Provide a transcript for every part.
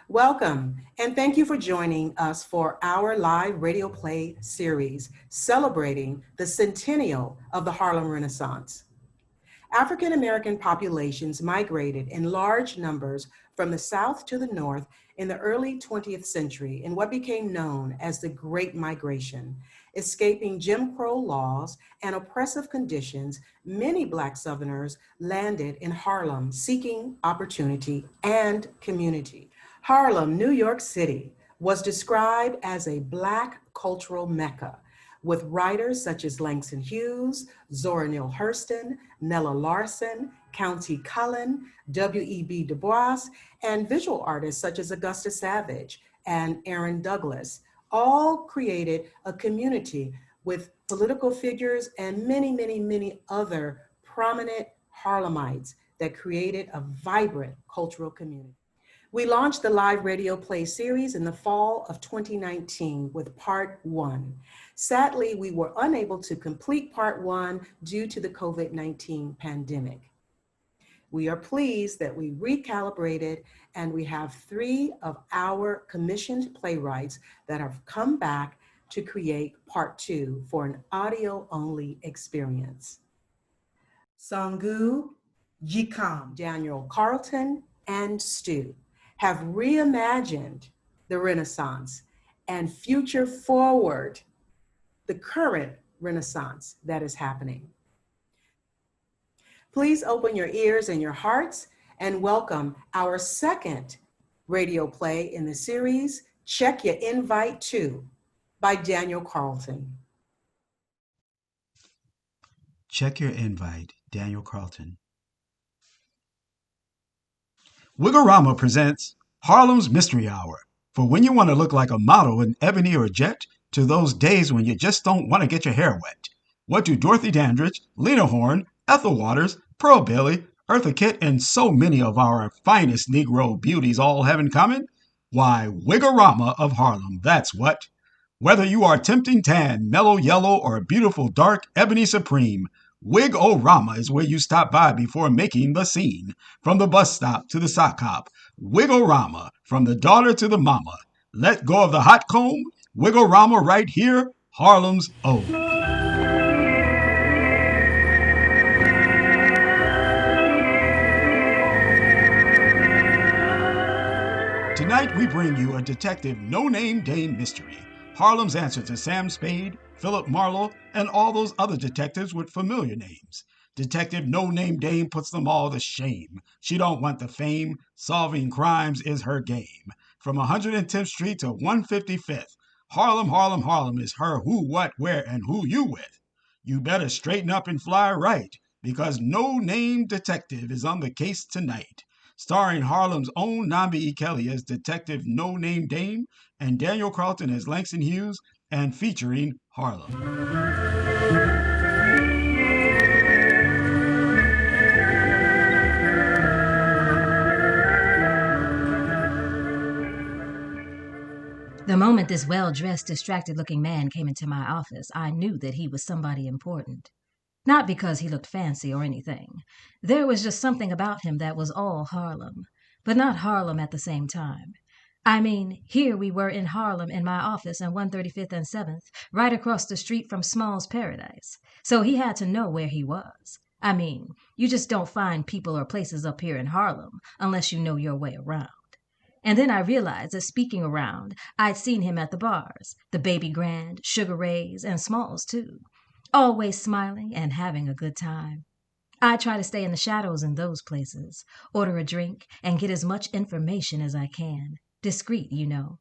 Welcome, and thank you for joining us for our live radio play series celebrating the centennial of the Harlem Renaissance. African American populations migrated in large numbers from the South to the North in the early 20th century in what became known as the Great Migration. Escaping Jim Crow laws and oppressive conditions, many Black Southerners landed in Harlem seeking opportunity and community. Harlem, New York City, was described as a Black cultural mecca, with writers such as Langston Hughes, Zora Neale Hurston, Nella Larson, Countee Cullen, W.E.B. Du Bois, and visual artists such as Augusta Savage and Aaron Douglas, all created a community with political figures and many other prominent Harlemites that created a vibrant cultural community. We launched the live radio play series in the fall of 2019 with part one. Sadly, we were unable to complete part one due to the COVID-19 pandemic. We are pleased that we recalibrated and we have three of our commissioned playwrights that have come back to create part two for an audio only experience. Sangu, Jikam, Daniel Carlton, and Stu have reimagined the Renaissance and future forward the current Renaissance that is happening. Please open your ears and your hearts and welcome our second radio play in the series, Check Your Invite To, by Daniel Carlton. Check Your Invite, Daniel Carlton. Wigorama presents Harlem's Mystery Hour, for when you want to look like a model in ebony or jet, to those days when you just don't want to get your hair wet. What do Dorothy Dandridge, Lena Horne, Ethel Waters, Pearl Bailey, Eartha Kitt, and so many of our finest Negro beauties all have in common? Why, Wigorama of Harlem, that's what. Whether you are tempting tan, mellow yellow, or beautiful dark ebony supreme, Wig-O-Rama is where you stop by before making the scene. From the bus stop to the sock hop, Wig-O-Rama, from the daughter to the mama. Let go of the hot comb, Wig-O-Rama right here, Harlem's own. Tonight we bring you a Detective No-Name Dame mystery. Harlem's answer to Sam Spade, Philip Marlowe, and all those other detectives with familiar names. Detective No-Name Dame puts them all to shame. She don't want the fame. Solving crimes is her game. From 110th Street to 155th, Harlem is her who, what, where, and who you with. You better straighten up and fly right, because No-Name Detective is on the case tonight. Starring Harlem's own Nambi Kelley as Detective No-Name Dame and Daniel Carlton as Langston Hughes, and featuring Harlem. The moment this well-dressed, distracted-looking man came into my office, I knew that he was somebody important. Not because he looked fancy or anything. There was just something about him that was all Harlem, but not Harlem at the same time. I mean, here we were in Harlem in my office on 135th and 7th, right across the street from Small's Paradise. So he had to know where he was. I mean, you just don't find people or places up here in Harlem unless you know your way around. And then I realized that speaking around, I'd seen him at the bars, the Baby Grand, Sugar Ray's, and Small's too. Always smiling and having a good time. I try to stay in the shadows in those places, order a drink, and get as much information as I can. Discreet, you know.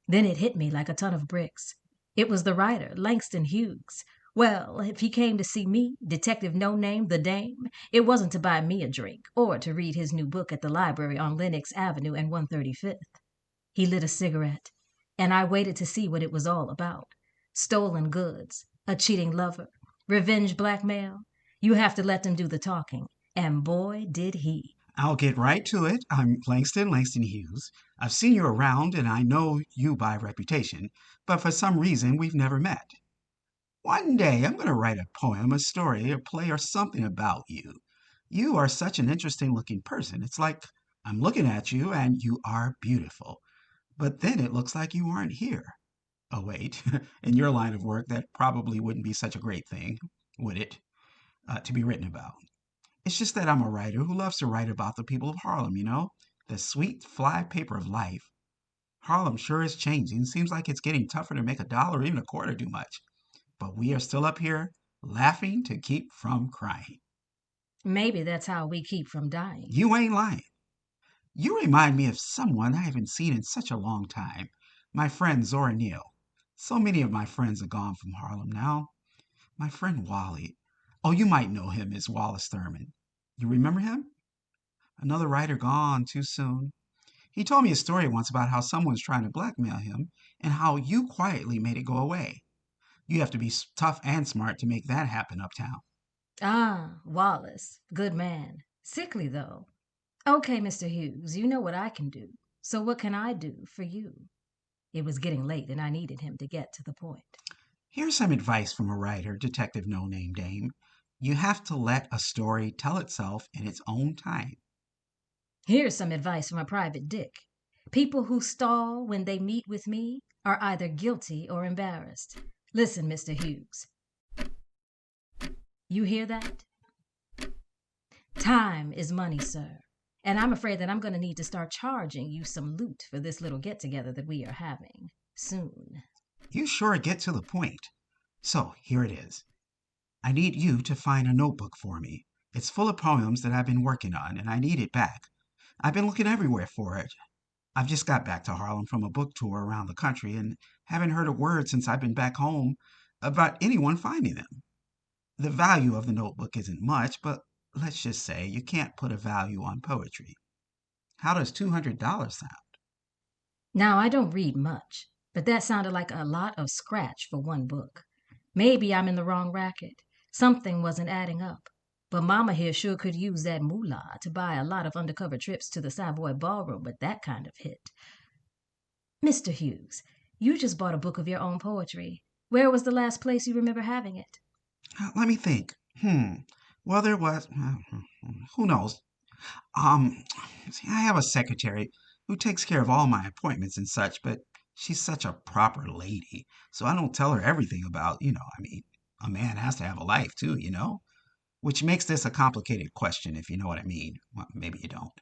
Then it hit me like a ton of bricks. It was the writer, Langston Hughes. Well, if he came to see me, Detective No-Name, the Dame, it wasn't to buy me a drink or to read his new book at the library on Lenox Avenue and 135th. He lit a cigarette, and I waited to see what it was all about. Stolen goods, a cheating lover, revenge blackmail. You have to let them do the talking, and boy, did he. I'll get right to it. I'm Langston Hughes. I've seen you around, and I know you by reputation, but for some reason we've never met. One day I'm going to write a poem, a story, a play, or something about you. You are such an interesting-looking person. It's like I'm looking at you and you are beautiful. But then it looks like you aren't here. Oh, wait. In your line of work, that probably wouldn't be such a great thing, would it? To be written about. It's just that I'm a writer who loves to write about the people of Harlem, the sweet fly paper of life. Harlem sure is changing. Seems like it's getting tougher to make a dollar, even a quarter too much. But we are still up here laughing to keep from crying. Maybe that's how we keep from dying. You ain't lying. You remind me of someone I haven't seen in such a long time. My friend Zora Neale. So many of my friends are gone from Harlem now. My friend Wally. Oh, you might know him as Wallace Thurman. You remember him? Another writer gone too soon. He told me a story once about how someone's trying to blackmail him and how you quietly made it go away. You have to be tough and smart to make that happen uptown. Ah, Wallace. Good man. Sickly, though. Okay, Mr. Hughes, you know what I can do. So what can I do for you? It was getting late and I needed him to get to the point. Here's some advice from a writer, Detective No Name Dame. You have to let a story tell itself in its own time. Here's some advice from a private dick. People who stall when they meet with me are either guilty or embarrassed. Listen, Mr. Hughes. You hear that? Time is money, sir. And I'm afraid that I'm going to need to start charging you some loot for this little get-together that we are having soon. You sure get to the point. So, here it is. I need you to find a notebook for me. It's full of poems that I've been working on, and I need it back. I've been looking everywhere for it. I've just got back to Harlem from a book tour around the country and haven't heard a word since I've been back home about anyone finding them. The value of the notebook isn't much, but let's just say you can't put a value on poetry. How does $200 sound? Now, I don't read much, but that sounded like a lot of scratch for one book. Maybe I'm in the wrong racket. Something wasn't adding up. But Mama here sure could use that moolah to buy a lot of undercover trips to the Savoy Ballroom with that kind of hit. Mr. Hughes, you just bought a book of your own poetry. Where was the last place you remember having it? Let me think. Well, there was. Who knows? See, I have a secretary who takes care of all my appointments and such, but she's such a proper lady, so I don't tell her everything about, a man has to have a life too, which makes this a complicated question, if you know what I mean. Well, maybe you don't.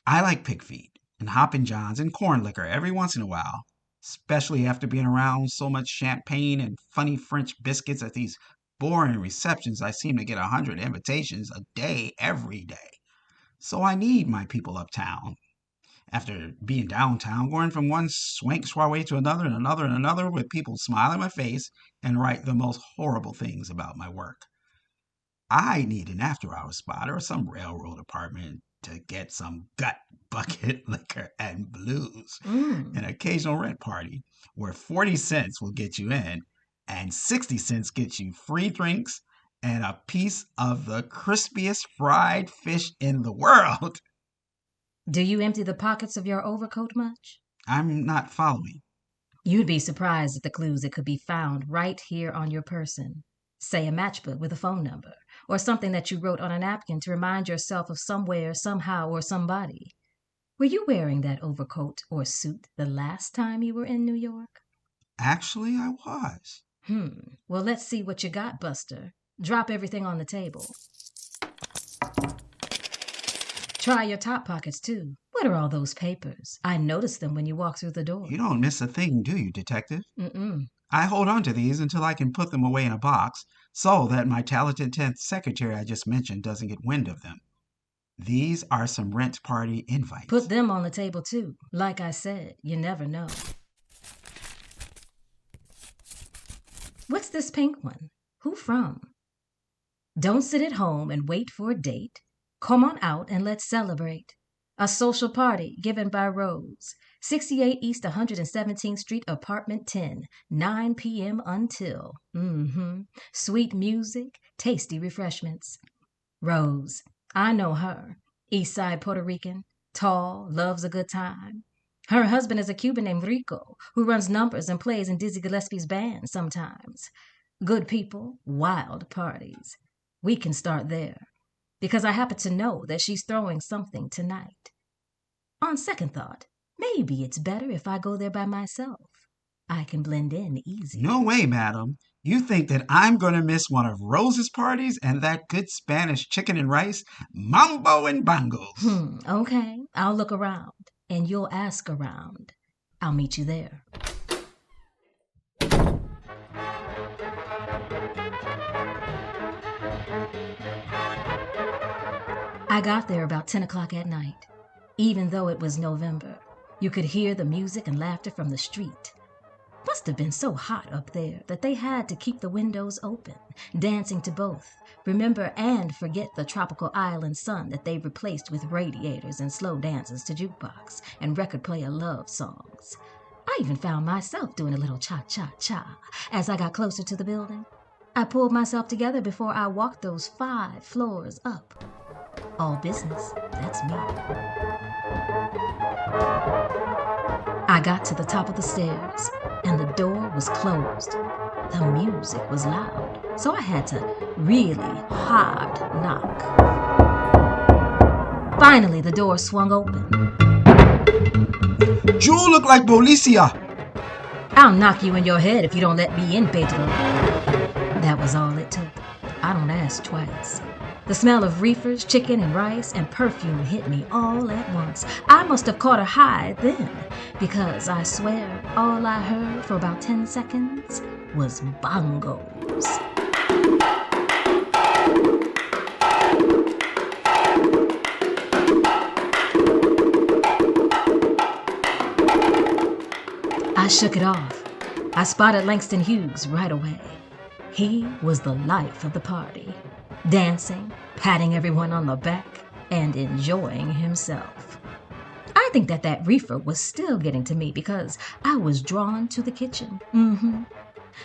I like pig feet and Hoppin' Johns and corn liquor every once in a while, especially after being around so much champagne and funny French biscuits at these boring receptions. I seem to get 100 invitations a day, every day. So I need my people uptown. After being downtown, going from one swank soiree to another and another and another with people smiling in my face and write the most horrible things about my work. I need an after-hour spot or some railroad apartment to get some gut bucket liquor and blues. An occasional rent party where 40 cents will get you in and 60 cents gets you free drinks and a piece of the crispiest fried fish in the world. Do you empty the pockets of your overcoat much? I'm not following. You'd be surprised at the clues that could be found right here on your person. Say a matchbook with a phone number, or something that you wrote on a napkin to remind yourself of somewhere, somehow, or somebody. Were you wearing that overcoat or suit the last time you were in New York? Actually, I was. Well, let's see what you got, Buster. Drop everything on the table. Try your top pockets, too. What are all those papers? I noticed them when you walked through the door. You don't miss a thing, do you, Detective? Mm-mm. I hold on to these until I can put them away in a box so that my talented 10th secretary I just mentioned doesn't get wind of them. These are some rent party invites. Put them on the table, too. Like I said, you never know. What's this pink one? Who from? Don't sit at home and wait for a date. Come on out and let's celebrate. A social party given by Rose. 68 East 117th Street, apartment 10, 9 p.m. until. Sweet music, tasty refreshments. Rose. I know her. East Side Puerto Rican. Tall, loves a good time. Her husband is a Cuban named Rico, who runs numbers and plays in Dizzy Gillespie's band sometimes. Good people, wild parties. We can start there. because I happen to know that she's throwing something tonight. On second thought, maybe it's better if I go there by myself. I can blend in easy. No way, madam. You think that I'm going to miss one of Rose's parties and that good Spanish chicken and rice? Mambo and bongos. Okay. I'll look around, and you'll ask around. I'll meet you there. I got there about 10 o'clock at night. Even though it was November, you could hear the music and laughter from the street. Must have been so hot up there that they had to keep the windows open, dancing to both remember and forget the tropical island sun that they replaced with radiators and slow dances to jukebox and record player love songs. I even found myself doing a little cha-cha-cha as I got closer to the building. I pulled myself together before I walked those 5 floors up. All business, that's me. I got to the top of the stairs, and the door was closed. The music was loud, so I had to really hard knock. Finally, the door swung open. You look like Policia. I'll knock you in your head if you don't let me in, Pedro. That was all it took. I don't ask twice. The smell of reefers, chicken and rice, and perfume hit me all at once. I must have caught a high then, because I swear all I heard for about 10 seconds was bongos. I shook it off. I spotted Langston Hughes right away. He was the life of the party, dancing, patting everyone on the back, and enjoying himself. I think that reefer was still getting to me because I was drawn to the kitchen.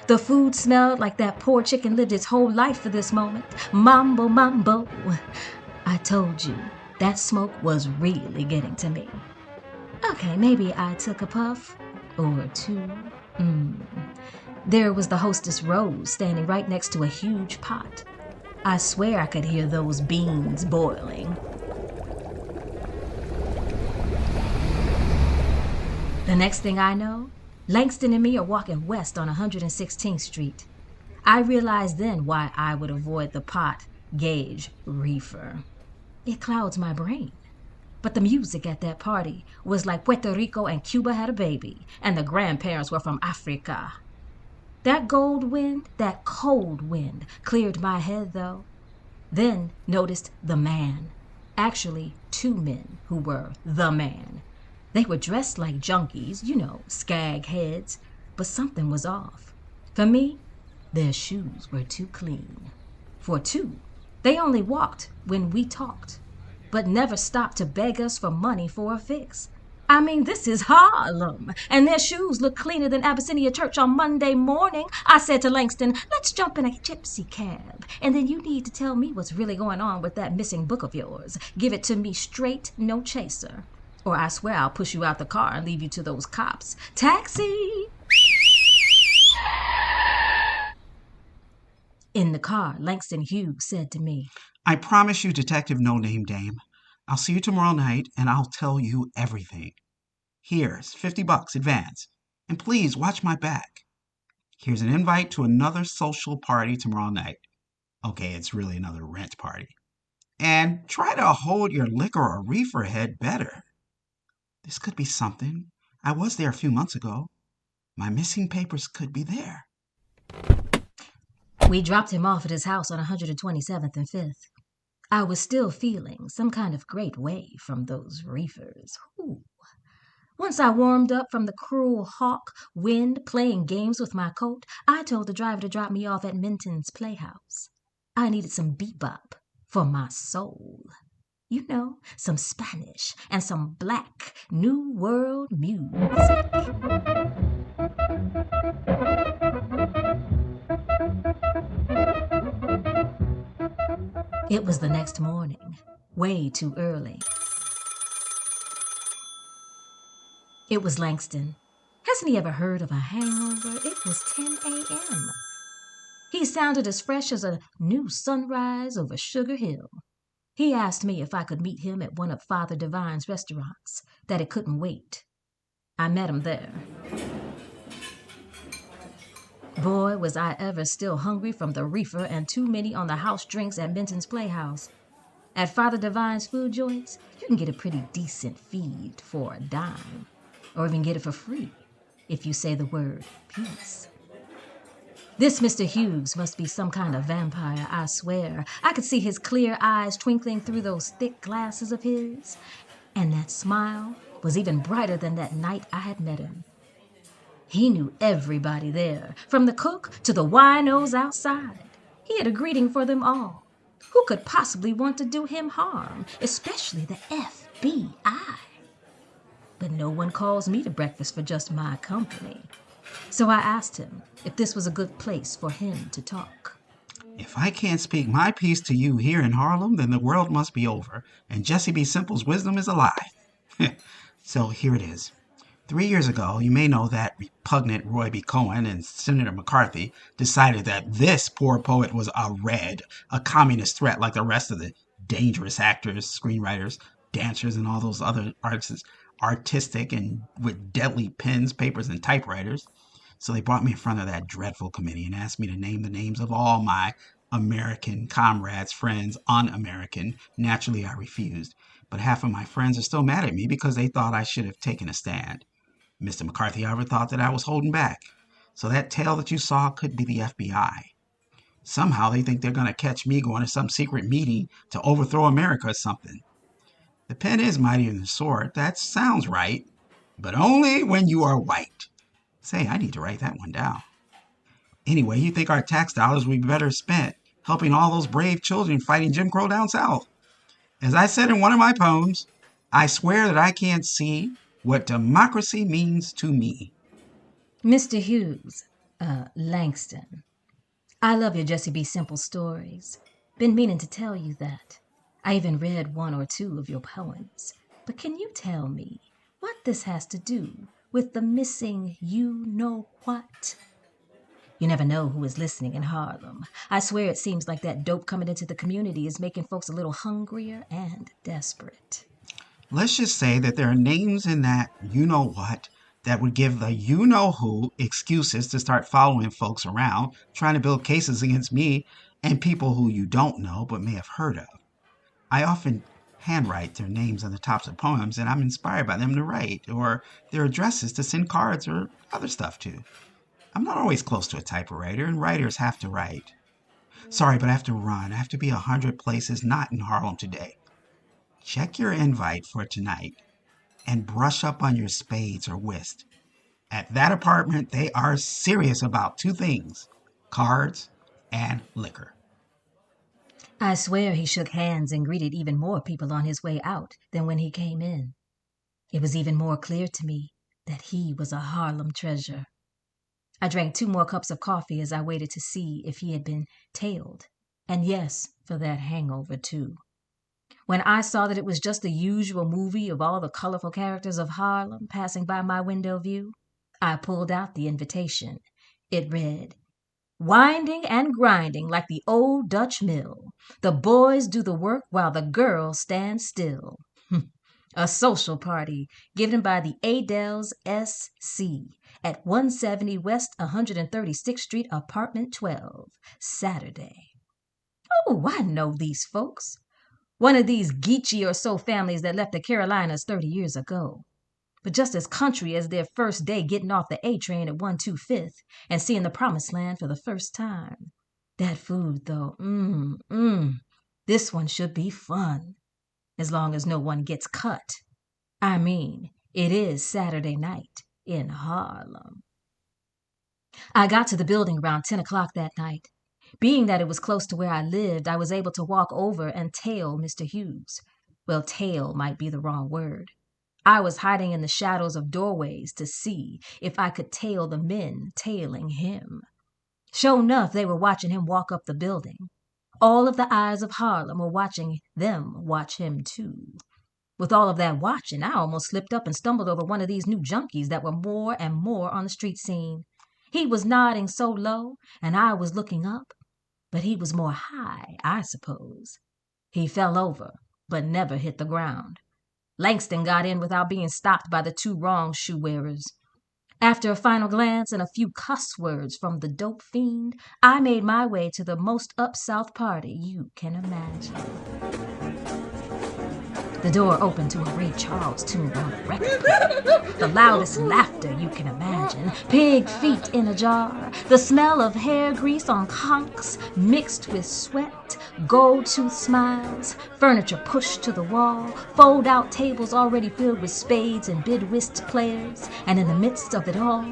The food smelled like that poor chicken lived its whole life for this moment. Mambo, mambo. I told you, that smoke was really getting to me. Okay, maybe I took a puff or 2. There was the hostess Rose standing right next to a huge pot. I swear I could hear those beans boiling. The next thing I know, Langston and me are walking west on 116th Street. I realized then why I would avoid the pot, gauge, reefer. It clouds my brain. But the music at that party was like Puerto Rico and Cuba had a baby, and the grandparents were from Africa. That gold wind, that cold wind, cleared my head though. Then noticed the man. Actually, 2 men who were the man. They were dressed like junkies, skag heads, but something was off. For me, their shoes were too clean. For 2, they only walked when we talked, but never stopped to beg us for money for a fix. I mean, this is Harlem, and their shoes look cleaner than Abyssinia Church on Monday morning. I said to Langston, let's jump in a gypsy cab, and then you need to tell me what's really going on with that missing book of yours. Give it to me straight, no chaser. Or I swear I'll push you out the car and leave you to those cops. Taxi! In the car, Langston Hughes said to me, I promise you, Detective No Name Dame, I'll see you tomorrow night and I'll tell you everything. Here's $50 advance, and please watch my back. Here's an invite to another social party tomorrow night. Okay, it's really another rent party. And try to hold your liquor or reefer head better. This could be something. I was there a few months ago. My missing papers could be there. We dropped him off at his house on 127th and 5th. I was still feeling some kind of great way from those reefers. Ooh. Once I warmed up from the cruel hawk wind playing games with my coat, I told the driver to drop me off at Minton's Playhouse. I needed some bebop for my soul. Some Spanish and some black New World music. It was the next morning, way too early. It was Langston. Hasn't he ever heard of a hangover? It was 10 a.m. He sounded as fresh as a new sunrise over Sugar Hill. He asked me if I could meet him at one of Father Divine's restaurants, that it couldn't wait. I met him there. Boy, was I ever still hungry from the reefer and too many on the house drinks at Benton's Playhouse. At Father Divine's food joints, you can get a pretty decent feed for a dime, or even get it for free if you say the word peace. This Mr. Hughes must be some kind of vampire, I swear. I could see his clear eyes twinkling through those thick glasses of his, and that smile was even brighter than that night I had met him. He knew everybody there, from the cook to the winos outside. He had a greeting for them all. Who could possibly want to do him harm, especially the FBI? But no one calls me to breakfast for just my company. So I asked him if this was a good place for him to talk. If I can't speak my piece to you here in Harlem, then the world must be over, and Jesse B. Simple's wisdom is a lie. So here it is. 3 years ago, you may know that repugnant Roy B. Cohen and Senator McCarthy decided that this poor poet was a communist threat like the rest of the dangerous actors, screenwriters, dancers, and all those other artists, artistic and with deadly pens, papers, and typewriters. So they brought me in front of that dreadful committee and asked me to name the names of all my American comrades, friends, un-American. Naturally, I refused. But half of my friends are still mad at me because they thought I should have taken a stand. Mr. McCarthy, however, thought that I was holding back. So that tail that you saw could be the FBI. Somehow they think they're going to catch me going to some secret meeting to overthrow America or something. The pen is mightier than the sword. That sounds right. But only when you are white. Say, I need to write that one down. Anyway, you think our tax dollars would be better spent helping all those brave children fighting Jim Crow down south. As I said in one of my poems, I swear that I can't see what democracy means to me. Mr. Hughes, Langston, I love your Jesse B. Simple stories. Been meaning to tell you that. I even read one or two of your poems. But can you tell me what this has to do with the missing you-know-what? You never know who is listening in Harlem. I swear it seems like that dope coming into the community is making folks a little hungrier and desperate. Let's just say that there are names in that you-know-what that would give the you-know-who excuses to start following folks around, trying to build cases against me and people who you don't know but may have heard of. I often handwrite their names on the tops of poems, and I'm inspired by them to write, or their addresses to send cards or other stuff to. I'm not always close to a typewriter, and writers have to write. Sorry, but I have to run. I have to be 100 places not in Harlem today. Check your invite for tonight and brush up on your spades or whist. At that apartment, they are serious about two things: cards and liquor. I swear he shook hands and greeted even more people on his way out than when he came in. It was even more clear to me that he was a Harlem treasure. I drank 2 more cups of coffee as I waited to see if he had been tailed. And yes, for that hangover too. When I saw that it was just the usual movie of all the colorful characters of Harlem passing by my window view, I pulled out the invitation. It read, "Winding and grinding like the old Dutch mill. The boys do the work while the girls stand still." A social party given by the Adels S.C. at 170 West 136th Street, Apartment 12, Saturday. Oh, I know these folks. One of these Geechee or so families that left the Carolinas 30 years ago. But just as country as their first day getting off the A train at 125th and seeing the promised land for the first time. That food, though, this one should be fun. As long as no one gets cut. I mean, it is Saturday night in Harlem. I got to the building around 10 o'clock that night. Being that it was close to where I lived, I was able to walk over and tail Mr. Hughes. Well, tail might be the wrong word. I was hiding in the shadows of doorways to see if I could tail the men tailing him. Sure enough, they were watching him walk up the building. All of the eyes of Harlem were watching them watch him too. With all of that watching, I almost slipped up and stumbled over one of these new junkies that were more and more on the street scene. He was nodding so low, and I was looking up, but he was more high, I suppose. He fell over, but never hit the ground. Langston got in without being stopped by the two wrong shoe wearers. After a final glance and a few cuss words from the dope fiend, I made my way to the most up-south party you can imagine. The door opened to a Ray Charles tune on the record player. The loudest laughter you can imagine. Pig feet in a jar. The smell of hair grease on conchs mixed with sweat. Gold-tooth smiles. Furniture pushed to the wall. Fold-out tables already filled with spades and bid whist players. And in the midst of it all,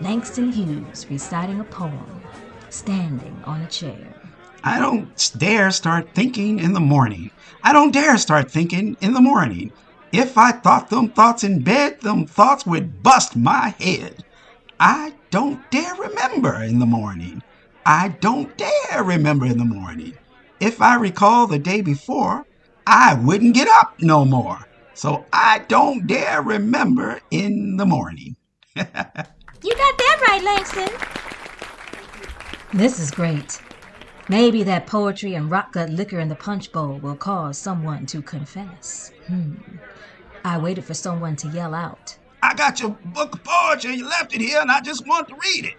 Langston Hughes reciting a poem, standing on a chair. I don't dare start thinking in the morning. I don't dare start thinking in the morning. If I thought them thoughts in bed, them thoughts would bust my head. I don't dare remember in the morning. I don't dare remember in the morning. If I recall the day before, I wouldn't get up no more. So I don't dare remember in the morning. You got that right, Langston. This is great. Maybe that poetry and rock-gut liquor in the punch bowl will cause someone to confess. I waited for someone to yell out. I got your book of poetry. You left it here, and I just want to read it.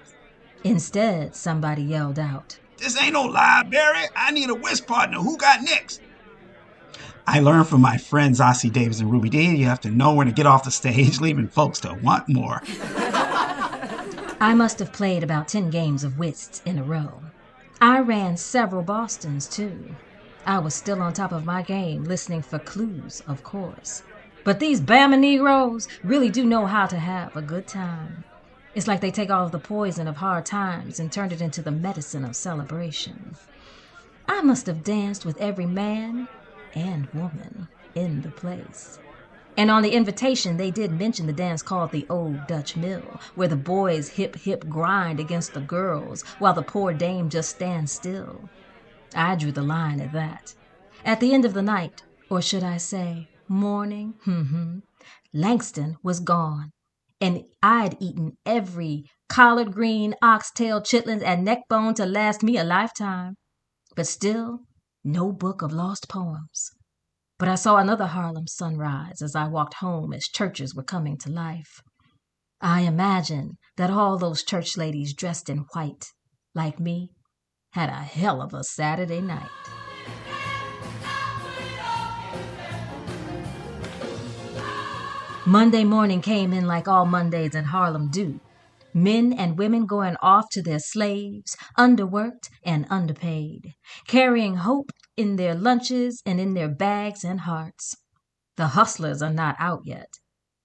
Instead, somebody yelled out, This ain't no library. I need a whist partner. Who got next? I learned from my friends Ossie Davis and Ruby Dee, you have to know when to get off the stage, leaving folks to want more. I must have played about 10 games of whist in a row. I ran several Bostons, too. I was still on top of my game, listening for clues, of course. But these Bama Negroes really do know how to have a good time. It's like they take all of the poison of hard times and turn it into the medicine of celebration. I must have danced with every man and woman in the place. And on the invitation, they did mention the dance called the Old Dutch Mill, where the boys hip grind against the girls, while the poor dame just stands still. I drew the line at that. At the end of the night, or should I say, morning, Langston was gone, and I'd eaten every collard green, oxtail, chitlins, and neck bone to last me a lifetime. But still, no book of lost poems. But I saw another Harlem sunrise as I walked home as churches were coming to life. I imagine that all those church ladies dressed in white, like me, had a hell of a Saturday night. Monday morning came in like all Mondays in Harlem do. Men and women going off to their slaves, underworked and underpaid, carrying hope in their lunches and in their bags and hearts. The hustlers are not out yet.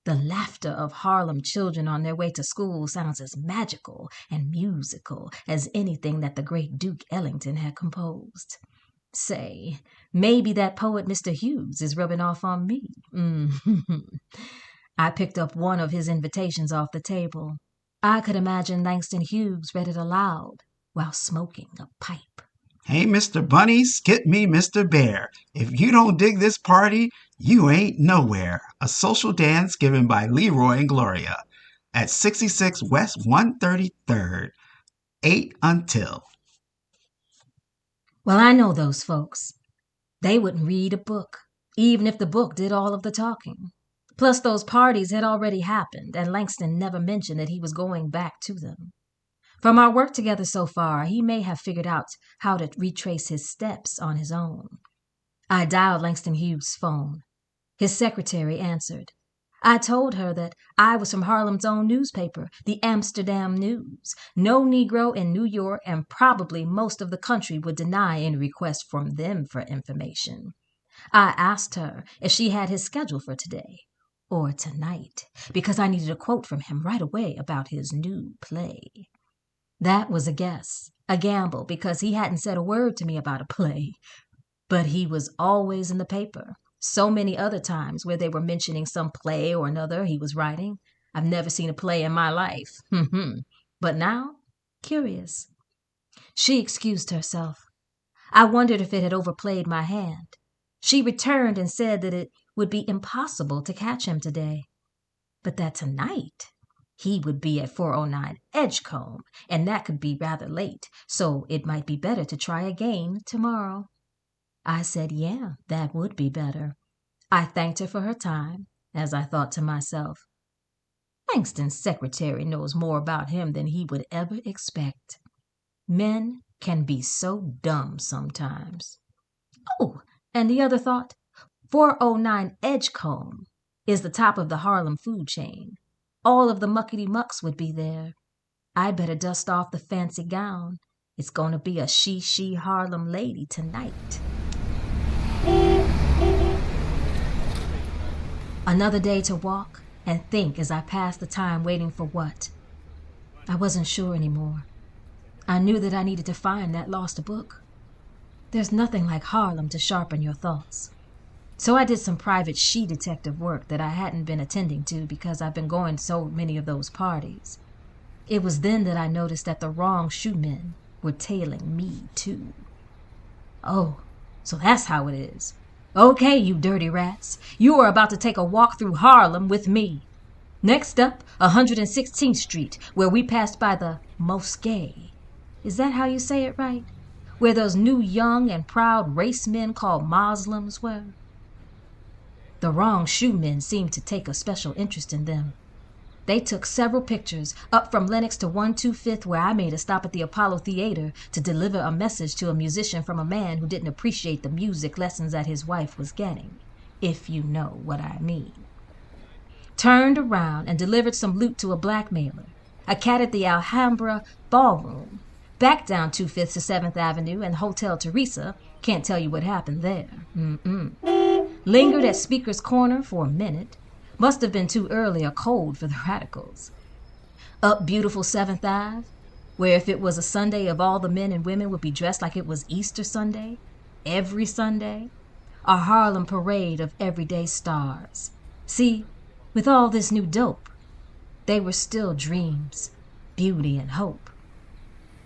The laughter of Harlem children on their way to school sounds as magical and musical as anything that the great Duke Ellington had composed. Say, maybe that poet Mr. Hughes is rubbing off on me. I picked up one of his invitations off the table. I could imagine Langston Hughes read it aloud while smoking a pipe. Hey, Mr. Bunny, skip me, Mr. Bear. If you don't dig this party, you ain't nowhere. A social dance given by Leroy and Gloria at 66 West 133rd, 8 until. Well, I know those folks. They wouldn't read a book, even if the book did all of the talking. Plus, those parties had already happened, and Langston never mentioned that he was going back to them. From our work together so far, he may have figured out how to retrace his steps on his own. I dialed Langston Hughes' phone. His secretary answered. I told her that I was from Harlem's own newspaper, the Amsterdam News. No Negro in New York and probably most of the country would deny any request from them for information. I asked her if she had his schedule for today or tonight, because I needed a quote from him right away about his new play. That was a guess, a gamble, because he hadn't said a word to me about a play. But he was always in the paper. So many other times where they were mentioning some play or another he was writing. I've never seen a play in my life. But now, curious. She excused herself. I wondered if it had overplayed my hand. She returned and said that it would be impossible to catch him today, but that tonight he would be at 409 Edgecombe, and that could be rather late, so it might be better to try again tomorrow. I said, yeah, that would be better. I thanked her for her time, as I thought to myself, Langston's secretary knows more about him than he would ever expect. Men can be so dumb sometimes. Oh, and the other thought, 409 Edgecombe is the top of the Harlem food chain. All of the muckety-mucks would be there. I'd better dust off the fancy gown. It's going to be a she Harlem lady tonight. Another day to walk and think as I passed the time waiting for what? I wasn't sure anymore. I knew that I needed to find that lost book. There's nothing like Harlem to sharpen your thoughts. So I did some private she-detective work that I hadn't been attending to because I've been going to so many of those parties. It was then that I noticed that the wrong shoemen were tailing me too. Oh, so that's how it is. Okay, you dirty rats, you are about to take a walk through Harlem with me. Next up, 116th Street, where we passed by the Mosque. Is that how you say it right? Where those new young and proud race men called Muslims were? The wrong shoemen seemed to take a special interest in them. They took several pictures, up from Lenox to 125th, where I made a stop at the Apollo Theater to deliver a message to a musician from a man who didn't appreciate the music lessons that his wife was getting, if you know what I mean. Turned around and delivered some loot to a blackmailer, a cat at the Alhambra Ballroom, back down 2/5 to 7th Avenue and Hotel Teresa, can't tell you what happened there. Lingered at Speaker's Corner for a minute, must have been too early or cold for the radicals. Up beautiful 7th Ave, where if it was a Sunday of all the men and women would be dressed like it was Easter Sunday, every Sunday, a Harlem parade of everyday stars. See, with all this new dope, they were still dreams, beauty and hope.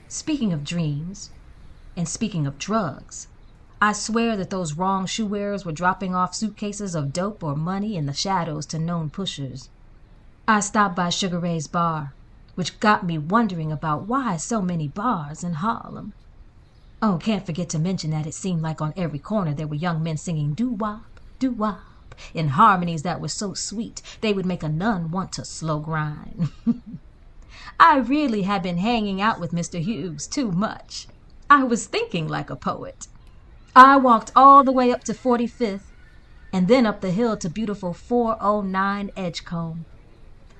Speaking of dreams, and speaking of drugs, I swear that those wrong shoe wearers were dropping off suitcases of dope or money in the shadows to known pushers. I stopped by Sugar Ray's bar, which got me wondering about why so many bars in Harlem. Oh, can't forget to mention that it seemed like on every corner there were young men singing doo-wop, in harmonies that were so sweet they would make a nun want to slow grind. I really had been hanging out with Mr. Hughes too much. I was thinking like a poet. I walked all the way up to 45th and then up the hill to beautiful 409 Edgecombe.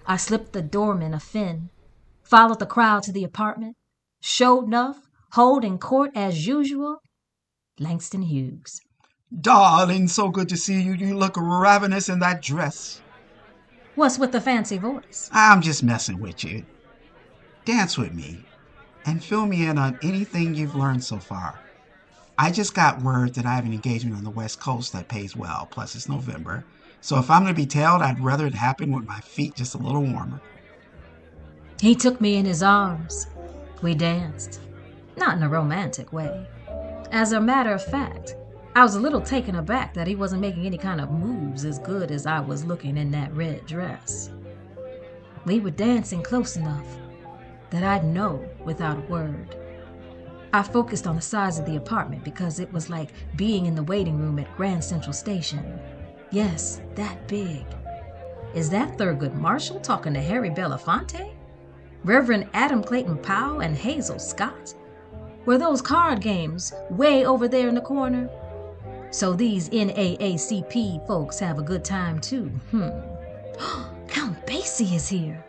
I slipped the doorman a fin, followed the crowd to the apartment, showed enough, holding court as usual, Langston Hughes. Darling, so good to see you. You look ravenous in that dress. What's with the fancy voice? I'm just messing with you. Dance with me and fill me in on anything you've learned so far. I just got word that I have an engagement on the West Coast that pays well, plus it's November. So if I'm going to be tailed, I'd rather it happen with my feet just a little warmer. He took me in his arms. We danced. Not in a romantic way. As a matter of fact, I was a little taken aback that he wasn't making any kind of moves as good as I was looking in that red dress. We were dancing close enough that I'd know without a word. I focused on the size of the apartment because it was like being in the waiting room at Grand Central Station. Yes, that big. Is that Thurgood Marshall talking to Harry Belafonte? Reverend Adam Clayton Powell and Hazel Scott? Were those card games way over there in the corner? So these NAACP folks have a good time too. Count Basie is here.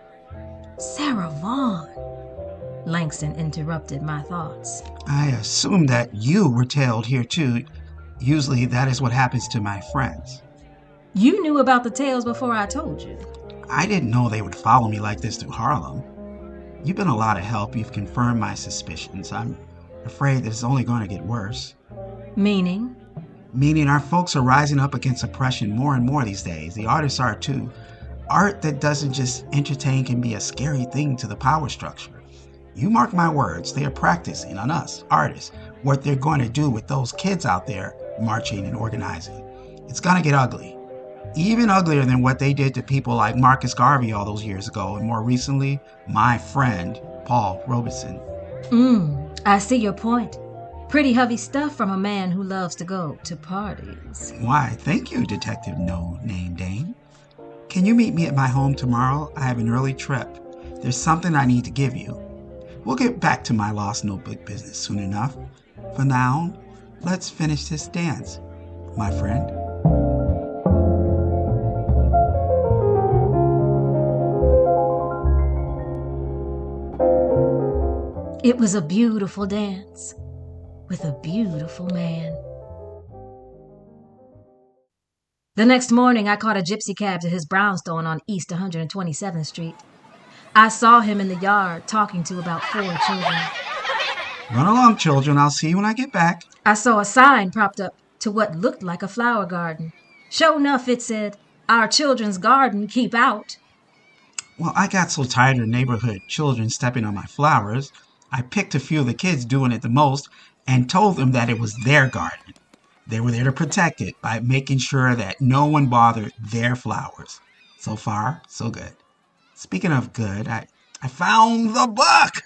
Sarah Vaughan. Langston interrupted my thoughts. I assumed that you were tailed here too. Usually that is what happens to my friends. You knew about the tales before I told you. I didn't know they would follow me like this through Harlem. You've been a lot of help. You've confirmed my suspicions. I'm afraid that it's only going to get worse. Meaning? Meaning our folks are rising up against oppression more and more these days. The artists are too. Art that doesn't just entertain can be a scary thing to the power structure. You mark my words, they are practicing on us, artists, what they're going to do with those kids out there marching and organizing. It's going to get ugly. Even uglier than what they did to people like Marcus Garvey all those years ago, and more recently, my friend, Paul Robeson. I see your point. Pretty heavy stuff from a man who loves to go to parties. Why, thank you, Detective No Name Dame. Can you meet me at my home tomorrow? I have an early trip. There's something I need to give you. We'll get back to my lost notebook business soon enough. For now, let's finish this dance, my friend. It was a beautiful dance with a beautiful man. The next morning, I caught a gypsy cab to his brownstone on East 127th Street. I saw him in the yard talking to about 4 children. Run along, children. I'll see you when I get back. I saw a sign propped up to what looked like a flower garden. Sure enough, it said, "Our children's garden, keep out." Well, I got so tired of neighborhood children stepping on my flowers, I picked a few of the kids doing it the most and told them that it was their garden. They were there to protect it by making sure that no one bothered their flowers. So far, so good. Speaking of good, I found the book!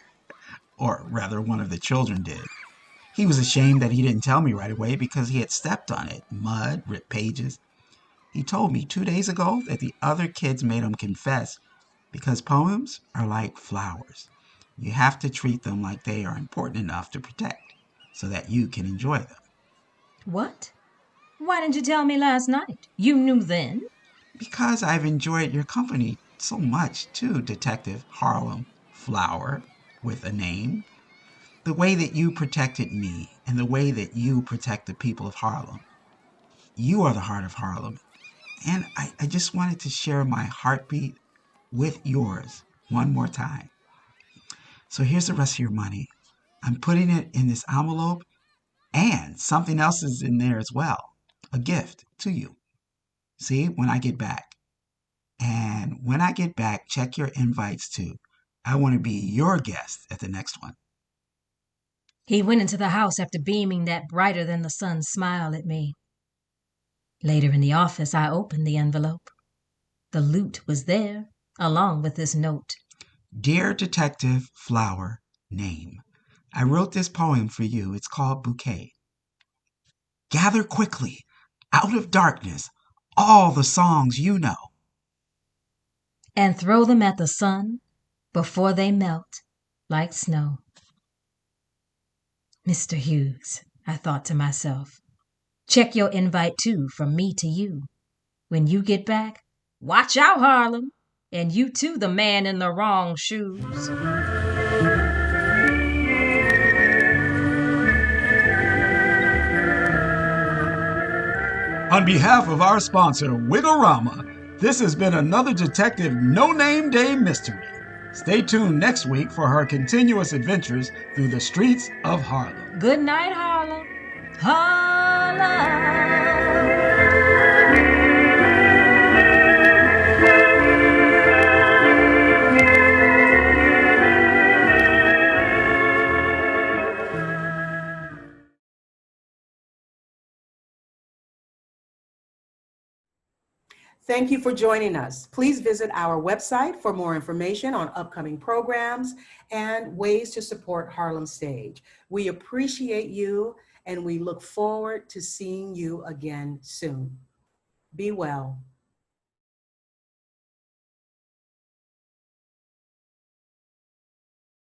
Or rather, one of the children did. He was ashamed that he didn't tell me right away because he had stepped on it. Mud, ripped pages. He told me 2 days ago that the other kids made him confess because poems are like flowers. You have to treat them like they are important enough to protect so that you can enjoy them. What? Why didn't you tell me last night? You knew then? Because I've enjoyed your company so much too, Detective Harlem Flower with a name. The way that you protected me and the way that you protect the people of Harlem. You are the heart of Harlem. And I just wanted to share my heartbeat with yours one more time. So here's the rest of your money. I'm putting it in this envelope and something else is in there as well. A gift to you. See, when I get back. And when I get back, check your invites too. I want to be your guest at the next one. He went into the house after beaming that brighter than the sun smile at me. Later in the office, I opened the envelope. The loot was there, along with this note. Dear Detective Flower, name. I wrote this poem for you. It's called Bouquet. Gather quickly, out of darkness, all the songs you know. And throw them at the sun before they melt like snow. Mr. Hughes, I thought to myself, check your invite too from me to you. When you get back, watch out, Harlem, and you too, the man in the wrong shoes. On behalf of our sponsor, Wigglorama, this has been another Detective No Name Dame mystery. Stay tuned next week for her continuous adventures through the streets of Harlem. Good night, Harlem. Harlem. Thank you for joining us. Please visit our website for more information on upcoming programs and ways to support Harlem Stage. We appreciate you and we look forward to seeing you again soon. Be well.